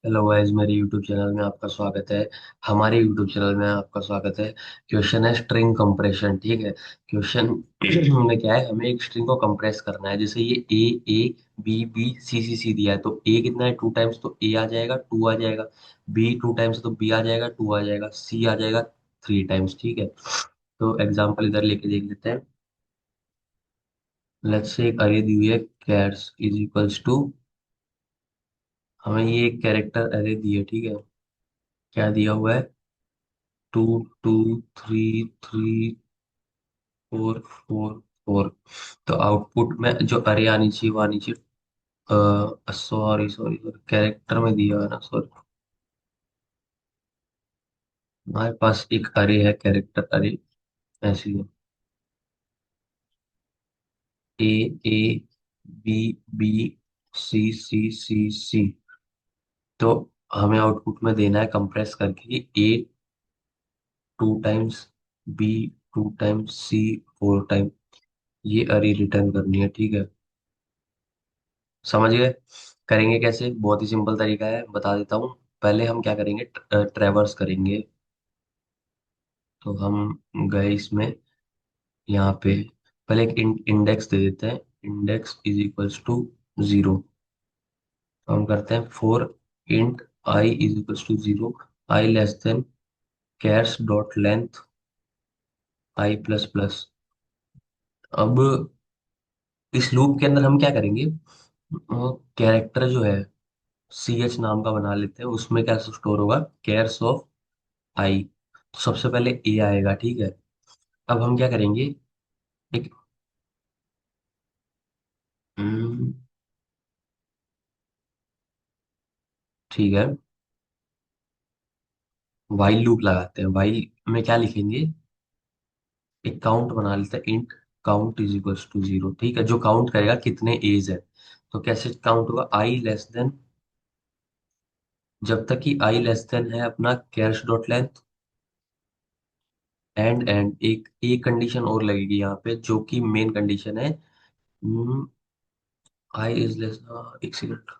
Hello guys, मेरे YouTube channel में आपका स्वागत है। हमारे यूट्यूब चैनल में आपका स्वागत है। क्वेश्चन है स्ट्रिंग कंप्रेशन। ठीक है। क्वेश्चन में क्या है, हमें एक स्ट्रिंग को कंप्रेस करना है। जैसे ये ए बी बी सी सी सी दिया है, तो ए कितना है, टू टाइम्स, तो ए आ जाएगा, टू आ जाएगा। बी टू टाइम्स तो बी आ जाएगा, टू आ जाएगा। सी आ जाएगा थ्री टाइम्स। ठीक है। तो एग्जाम्पल इधर लेके देख लेते हैं। लेट्स से एक अरे दी हुई है, कैट्स इज इक्वल्स टू, हमें ये एक कैरेक्टर अरे दी है। ठीक है। क्या दिया हुआ है, two two three three four four four. तो आउटपुट में जो अरे आनी चाहिए वो आनी चाहिए। सॉरी सॉरी सॉरी, कैरेक्टर में दिया है ना, सॉरी। हमारे पास एक अरे है, कैरेक्टर अरे ऐसी है। A A B B C C C C. तो हमें आउटपुट में देना है कंप्रेस करके कि A two times, B two times, C four time, ये अरे रिटर्न करनी है। ठीक है। समझ गए। करेंगे कैसे, बहुत ही सिंपल तरीका है, बता देता हूँ। पहले हम क्या करेंगे, ट्रेवर्स करेंगे। तो हम गए इसमें, यहाँ पे पहले एक इंडेक्स दे देते हैं। Index is equals to zero. तो हम करते हैं for int i is equals to zero, i less than chars dot length i plus plus. अब इस लूप के अंदर हम क्या करेंगे, कैरेक्टर जो है सी एच नाम का बना लेते हैं, उसमें क्या स्टोर होगा, कैर्स ऑफ आई। तो सबसे पहले ए आएगा। ठीक है। अब हम क्या करेंगे, एक हम्म, ठीक है, वाइल लूप लगाते हैं। वाइल में क्या लिखेंगे, एक काउंट बना लेते हैं, int count is equals to zero. ठीक है। जो काउंट करेगा कितने एज है, तो कैसे काउंट होगा, आई लेस देन, जब तक कि आई लेस देन है अपना कैश डॉट लेंथ, एंड एक कंडीशन और लगेगी यहाँ पे, जो कि मेन कंडीशन है। आई इज लेस, एक सेकंड,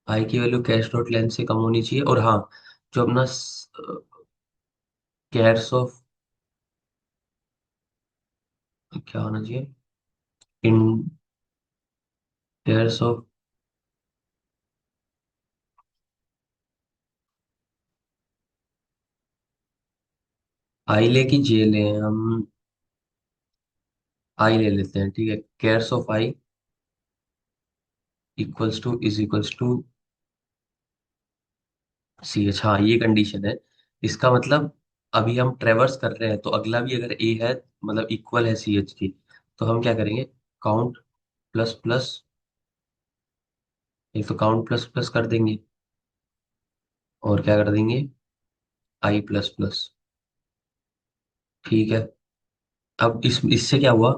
आई की वैल्यू कैश डॉट लेंथ से कम होनी चाहिए। और हाँ, जो अपना कैर्स ऑफ, क्या होना चाहिए, इन कैर्स ऑफ, आई ले की जे ले हम, आई ले लेते हैं। ठीक है। Chars of i equals to is equals to c h. हाँ, ये कंडीशन है। इसका मतलब अभी हम ट्रेवर्स कर रहे हैं, तो अगला भी अगर ए है, मतलब इक्वल है सी एच की, तो हम क्या करेंगे, काउंट प्लस प्लस, एक तो काउंट प्लस प्लस कर देंगे, और क्या कर देंगे, आई प्लस प्लस। ठीक है। अब इस इससे क्या हुआ,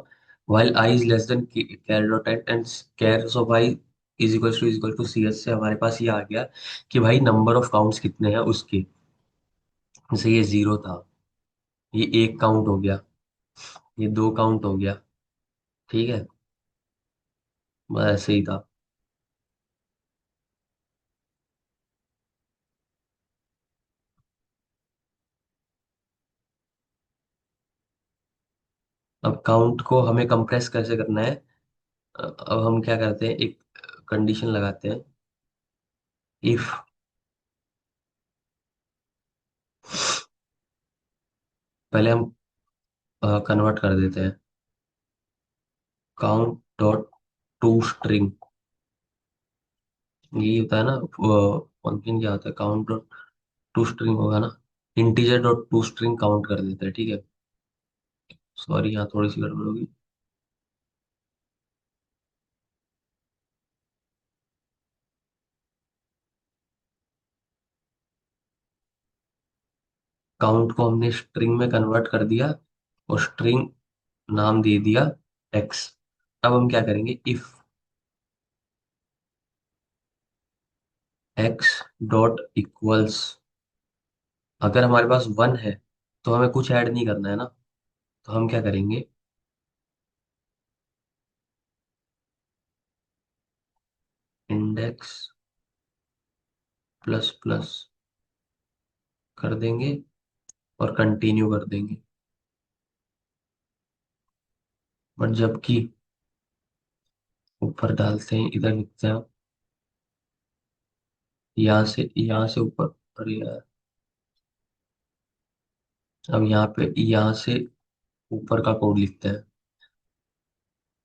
while i is less than char dot and chars of i is equal to c h, से हमारे पास ये आ गया कि भाई नंबर ऑफ काउंट्स कितने हैं उसके। जैसे ये जीरो था, ये एक काउंट हो गया, ये दो काउंट हो गया। ठीक है। बस ऐसे ही था। अब काउंट को हमें कंप्रेस कैसे करना है, अब हम क्या करते हैं, एक कंडीशन लगाते हैं, इफ, पहले हम कन्वर्ट कर देते हैं, काउंट डॉट टू स्ट्रिंग, यही होता है ना, फंक्शन क्या होता है, काउंट डॉट टू स्ट्रिंग होगा ना, integer dot to string count कर देते हैं। ठीक है। सॉरी, यहाँ थोड़ी सी गड़बड़ होगी। काउंट को हमने स्ट्रिंग में कन्वर्ट कर दिया, और स्ट्रिंग नाम दे दिया एक्स। अब हम क्या करेंगे, इफ एक्स डॉट इक्वल्स, अगर हमारे पास वन है तो हमें कुछ ऐड नहीं करना है ना, तो हम क्या करेंगे, इंडेक्स प्लस प्लस कर देंगे और कंटिन्यू कर देंगे। बट जबकि ऊपर डालते हैं, इधर लिखते हैं, यहाँ से ऊपर। अरे यार, अब यहाँ पे यहाँ से ऊपर का कोड लिखते हैं।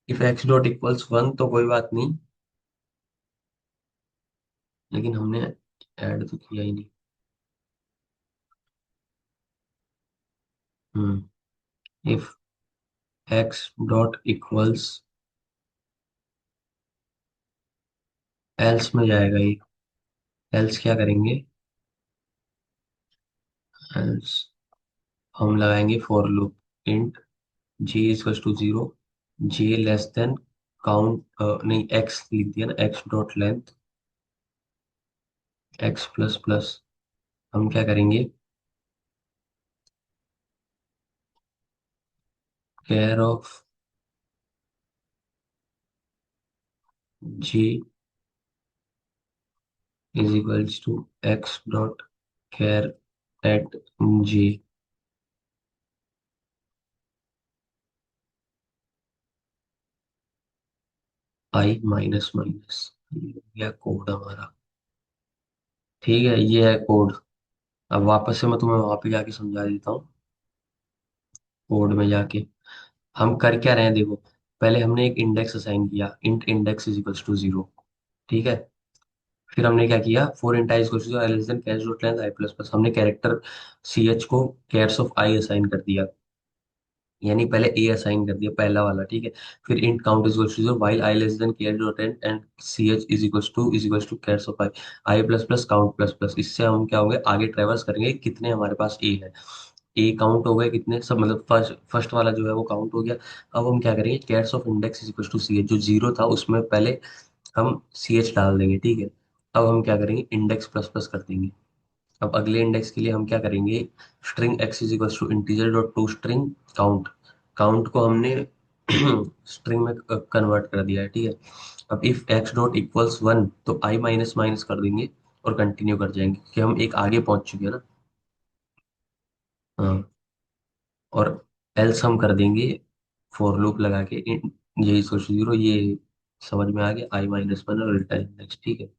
If x dot equals one तो कोई बात नहीं, लेकिन हमने ऐड तो किया ही नहीं। If x dot equals, else में जाएगा ये। एल्स क्या करेंगे? एल्स हम लगाएंगे for loop, int j equals to zero, j less than count, नहीं एक्स लिख दिया ना, x dot length x plus plus. हम क्या करेंगे? Char of j is equals to x dot char at j, i minus minus. यह code हमारा, ठीक है, ये है कोड। अब वापस से मैं तुम्हें वहां पे जाके समझा देता हूँ। कोड में जाके हम कर क्या रहे हैं, देखो। पहले हमने एक इंडेक्स असाइन किया, int index is equals to zero, ठीक है। फिर हमने क्या किया, for int i equals to i less than कैश dot length i plus plus, हमने कैरेक्टर सी एच को कैर्स ऑफ आई असाइन कर दिया, यानी पहले ए असाइन कर दिया पहला वाला, ठीक है। फिर int count is equals to zero while i less than char dot and c h is equals to chars of i, i plus plus count plus plus. इससे हम क्या होंगे, आगे ट्रेवर्स करेंगे कितने हमारे पास ए है। ए काउंट हो गए कितने सब, मतलब फर्स्ट फर्स्ट वाला जो है वो काउंट हो गया। अब हम क्या करेंगे, chars of index is equals to c h, जो जीरो था उसमें पहले हम सी एच डाल देंगे, ठीक है। अब हम क्या करेंगे, इंडेक्स प्लस प्लस कर देंगे। अब अगले इंडेक्स के लिए हम क्या करेंगे, string x is equal to integer dot to string count, count को हमने स्ट्रिंग में कन्वर्ट कर दिया है, ठीक है। अब if x dot equals one तो आई माइनस माइनस कर देंगे और कंटिन्यू कर जाएंगे, क्योंकि हम एक आगे पहुंच चुके हैं ना। हाँ, और एल्स हम कर देंगे फॉर लूप लगा के, ये इक्वल टू जीरो, ये समझ में आ गया, आई माइनस वन और रिटर्न इंडेक्स, ठीक है।